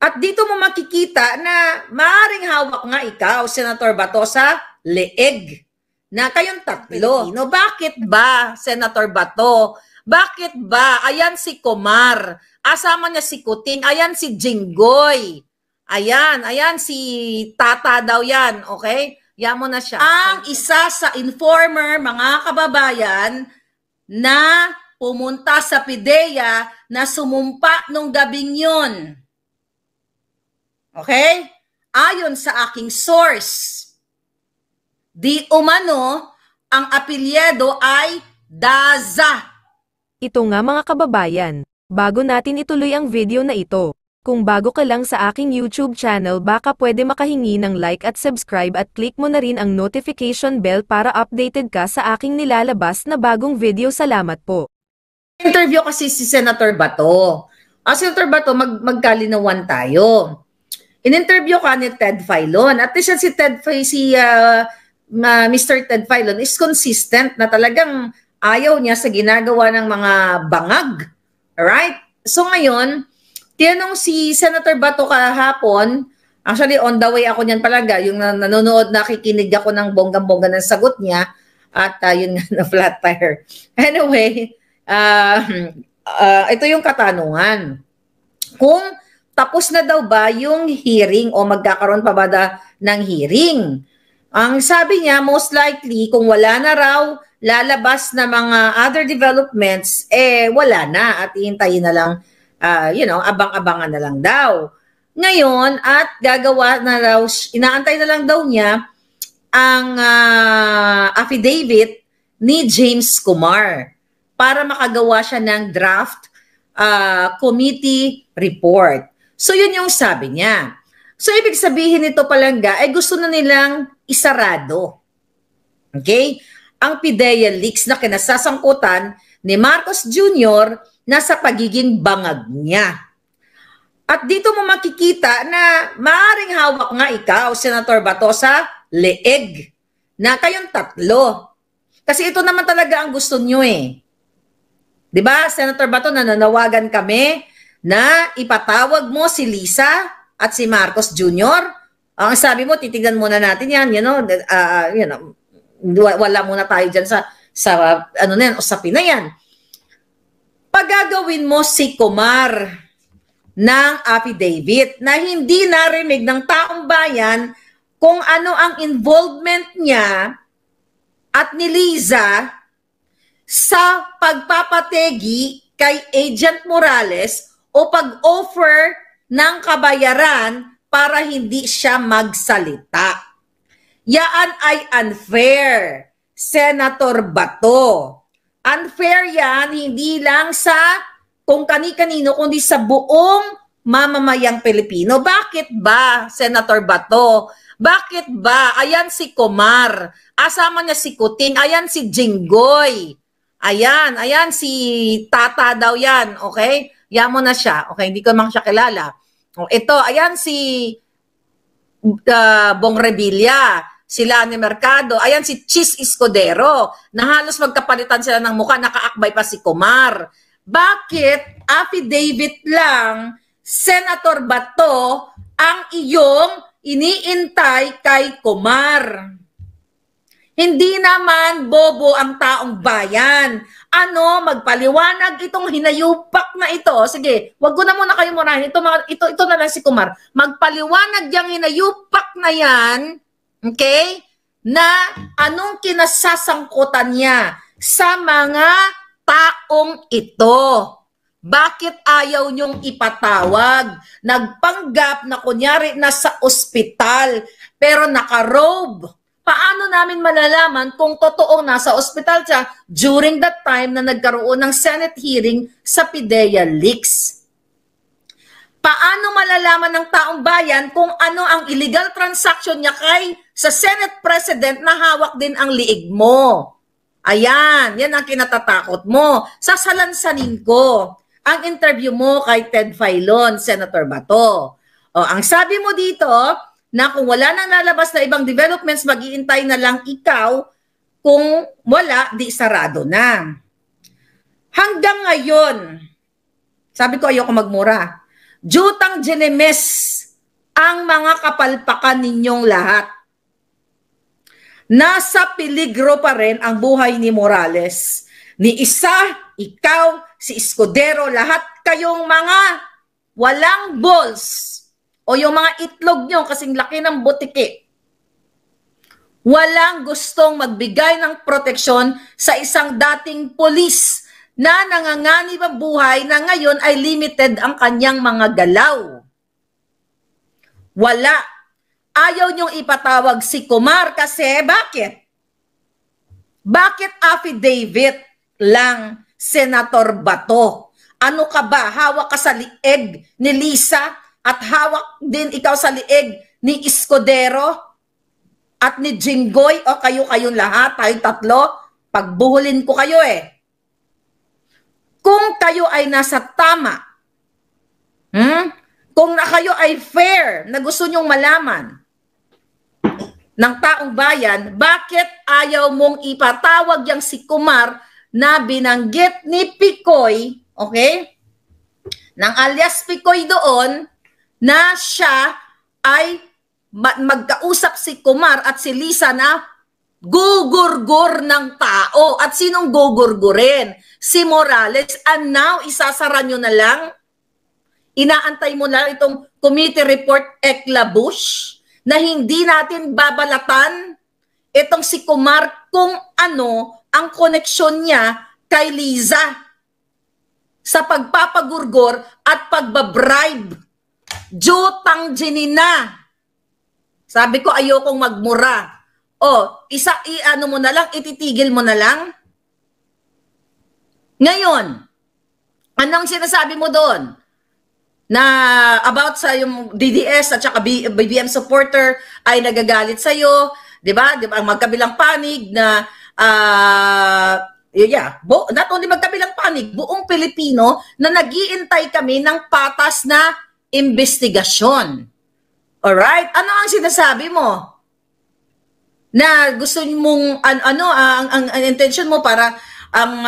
At dito mo makikita na maaaring hawak nga ikaw, Senator Bato, sa leeg na kayong tatlo. No, bakit ba, Senator Bato? Bakit ba? Ayan si Kumar. Asama niya si Kuting. Ayan si Jinggoy. Ayan si Tata daw yan. Okay? Yan mo na siya. Ang isa sa informer, mga kababayan, na pumunta sa PIDEA na sumumpa nung gabing yun. Okay? Ayon sa aking source, di umano, ang apelyido ay Daza. Ito nga mga kababayan, bago natin ituloy ang video na ito, kung bago ka lang sa aking YouTube channel baka pwede makahingi ng like at subscribe at click mo na rin ang notification bell para updated ka sa aking nilalabas na bagong video. Salamat po. Interview kasi si Senator Bato. Senator Bato, magkalinawan tayo. In-interview ka ni Ted Filon. At least si Mr. Ted Filon is consistent na talagang ayaw niya sa ginagawa ng mga bangag. Alright? So ngayon, tinanong si Senator Bato kahapon, actually on the way ako niyan palaga, yung nanonood, nakikinig ako ng bonggang-bongga ng sagot niya, at yun nga na flat tire. Anyway, ito yung katanungan. Kung tapos na daw ba yung hearing o magkakaroon pa ba ng hearing? Ang sabi niya, most likely, kung wala na raw lalabas na mga other developments, wala na at ihintayin na lang, abang-abangan na lang daw. Ngayon, at gagawa na raw, inaantay na lang daw niya ang affidavit ni James Kumar para makagawa siya ng draft committee report. So, yun yung sabi niya. So, ibig sabihin nito palangga, gusto na nilang isarado. Okay? Ang PIDEA leaks na kinasasangkutan ni Marcos Jr. na sa pagiging bangag niya. At dito mo makikita na maaaring hawak nga ikaw, Senator Bato, sa leeg na kayong tatlo. Kasi ito naman talaga ang gusto nyo eh. Diba, Senator Bato, nananawagan kami na ipatawag mo si Lisa at si Marcos Jr. Ang sabi mo, titignan muna natin yan, wala muna tayo dyan sa usapin na yan. Pagagawin mo si Kumar ng affidavit na hindi narinig ng taong bayan kung ano ang involvement niya at ni Liza sa pagpapategi kay Agent Morales o pag-offer ng kabayaran para hindi siya magsalita. Yan ay unfair, Senator Bato. Unfair yan, hindi lang sa kung kani-kanino, kundi sa buong mamamayang Pilipino. Bakit ba, Senator Bato? Bakit ba? Ayan si Kumar. Asama niya si Kuting. Ayan si Jinggoy. Ayan si Tata daw yan. Okay? Yan mo na siya. Okay, hindi ko naman siya kilala. Ito, ayan si Bong Revilla, si Lani Mercado, ayan si Chis Escudero, na halos magkapalitan sila ng mukha, nakaakbay pa si Kumar. Bakit affidavit lang, Senator Bato, ang iyong iniintay kay Kumar? Hindi naman bobo ang taong bayan. Magpaliwanag itong hinayupak na ito. Sige, wag ko na muna kayo murahin. Ito na lang si Kumar. Magpaliwanag yung hinayupak na yan, okay, na anong kinasasangkutan niya sa mga taong ito. Bakit ayaw niyong ipatawag? Nagpanggap na kunyari nasa ospital, pero naka-robe. Paano namin malalaman kung totoong nasa ospital siya during that time na nagkaroon ng Senate hearing sa PIDEA leaks? Paano malalaman ng taong bayan kung ano ang illegal transaction niya sa Senate President na hawak din ang liig mo? Ayan, yan ang kinatatakot mo. Sasalansanin ko ang interview mo kay Ted Filon, Senator Bato. Ang sabi mo dito, na kung wala nang lalabas na ibang developments, mag-iintay na lang ikaw. Kung wala, di sarado na. Hanggang ngayon, sabi ko ayoko magmura. Jutang Ginemes ang mga kapalpakan ninyong lahat. Nasa peligro pa rin ang buhay ni Morales. Ni Isa, ikaw, si Escudero, lahat kayong mga walang balls o yung mga itlog nyo kasing laki ng butiki. Walang gustong magbigay ng proteksyon sa isang dating pulis na nanganganib ang buhay na ngayon ay limited ang kanyang mga galaw. Wala. Ayaw niyong ipatawag si Kumar kasi bakit? Bakit affidavit lang, Senator Bato? Ano ka ba? Hawak ka sa lieg ni Lisa at hawak din ikaw sa lieg ni Escudero? At ni Jinggoy, o kayo-kayong lahat, tayong tatlo, pagbuhulin ko kayo eh. Kung kayo ay nasa tama, kung kayo ay fair na gusto nyong malaman ng taong bayan, bakit ayaw mong ipatawag yang si Kumar na binanggit ni Picoy, okay? Ng alias Picoy doon, na siya ay magkausap si Kumar at si Lisa na gugurgur ng tao. At sinong gugurgurin? Si Morales. And now, isasara nyo na lang? Inaantay mo na itong committee report eklabush na hindi natin babalatan itong si Kumar kung ano ang koneksyon niya kay Liza sa pagpapagurgor at pagbabribe. Jutang ginina. Sabi ko, ayokong magmura. O, ano mo na lang, ititigil mo na lang. Ngayon, anong sinasabi mo doon? Na about sa yung DDS at saka BBM supporter ay nagagalit sa'yo, di ba? Ang magkabilang panig na, not only magkabilang panig, buong Pilipino na nag-iintay kami ng patas na investigasyon. Alright? Ano ang sinasabi mo? Na gusto mong, ang intention mo para ang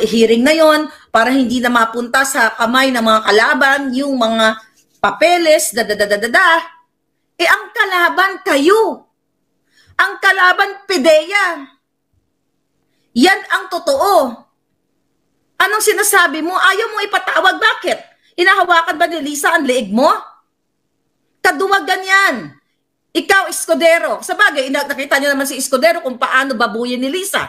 hearing na yon para hindi na mapunta sa kamay ng mga kalaban, yung mga papeles, ang kalaban kayo. Ang kalaban, PIDEA. Yan ang totoo. Anong sinasabi mo? Ayaw mo ipatawag. Bakit? Hinahawakan ba ni Lisa ang leeg mo? Kaduwagan yan. Ikaw, Escudero. Sa bagay, nakita niyo naman si Escudero kung paano babuyin ni Lisa.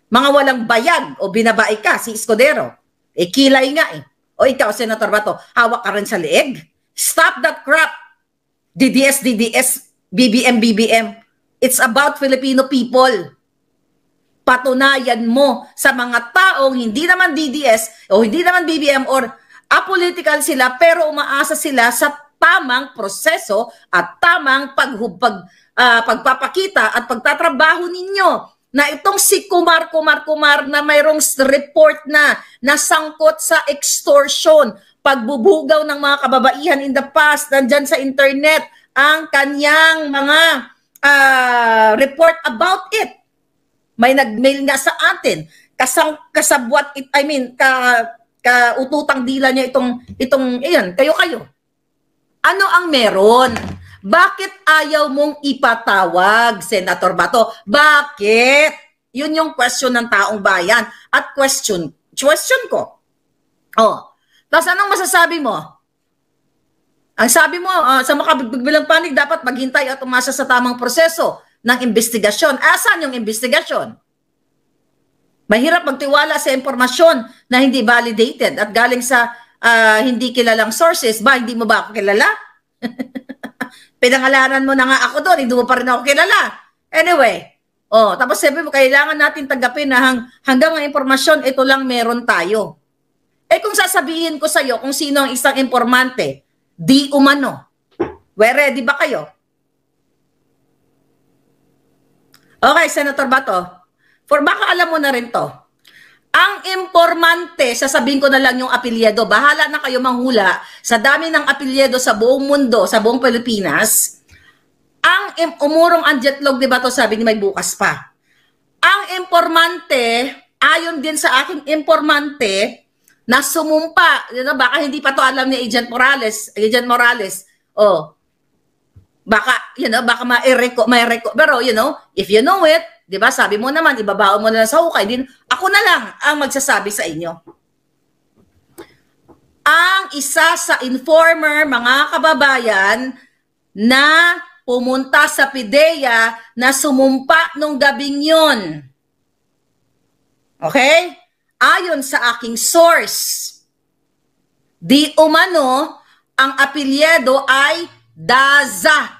Mga walang bayag o binabae ka, si Escudero. Kilay nga eh. O ikaw, Senator Bato, hawak ka rin sa leeg. Stop that crap. DDS, BBM. It's about Filipino people. Patunayan mo sa mga taong hindi naman DDS o hindi naman BBM or apolitical sila pero umaasa sila sa tamang proseso at tamang pagpapakita at pagtatrabaho ninyo na itong si Kumar na mayroong report na nasangkot sa extortion, pagbubugaw ng mga kababaihan in the past, nandyan sa internet ang kanyang mga report about it. May nag-mail nga sa atin, kasabwat it, kaututang dila niya itong iyan, kayo. Ano ang meron? Bakit ayaw mong ipatawag, Senator Bato? Bakit? Yun yung question ng taong bayan. At question ko. Tapos anong masasabi mo? Ang sabi mo, sa makabigbilang panig, dapat maghintay at umasa sa tamang proseso ng investigasyon. Asan yung investigasyon? Mahirap magtiwala sa impormasyon na hindi validated at galing sa hindi kilalang sources. Ba, hindi mo ba ako kilala? Pinangalanan mo na nga ako doon, hindi mo pa rin ako kilala. Anyway, tapos sabi mo, kailangan natin tanggapin na hanggang ang impormasyon, ito lang meron tayo. Kung sasabihin ko sa'yo kung sino ang isang informante, di umano. Ready ba kayo? Okay, Senator Bato, baka alam mo na rin to. Ang informante, sasabihin ko na lang yung apelyido. Bahala na kayo manghula sa dami ng apelyido sa buong mundo, sa buong Pilipinas. Ang umurong ang jetlog, di ba to, sabi ni may bukas pa. Ang informante, ayon din sa aking informante, na sumumpa. Baka hindi pa to alam ni Agent Morales. Oh, baka, baka pero, if you know it, di ba, sabi mo naman, ibabaon mo na lang sa hukay. Ako na lang ang magsasabi sa inyo. Ang isa sa informer, mga kababayan, na pumunta sa PIDEA na sumumpa nung gabing yun. Okay? Ayon sa aking source, di umano, ang apelyido ay Daza.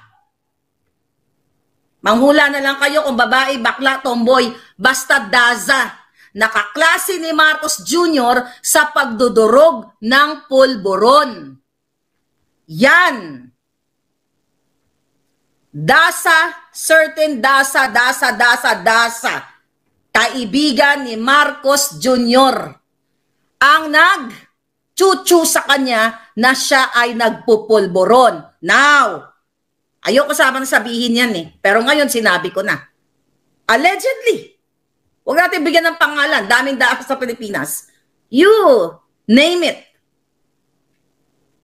Manghula na lang kayo kung babae, bakla, tomboy, basta Daza. Nakaklase ni Marcos Jr. sa pagdudurog ng pulburon. Yan. Daza, certain Daza. Kaibigan ni Marcos Jr. ang nag-chuchu sa kanya na siya ay nagpupulburon. Now, ayoko sana sabihin yan pero ngayon sinabi ko na. Allegedly. Huwag natin bigyan ng pangalan. Daming daas sa Pilipinas. You name it.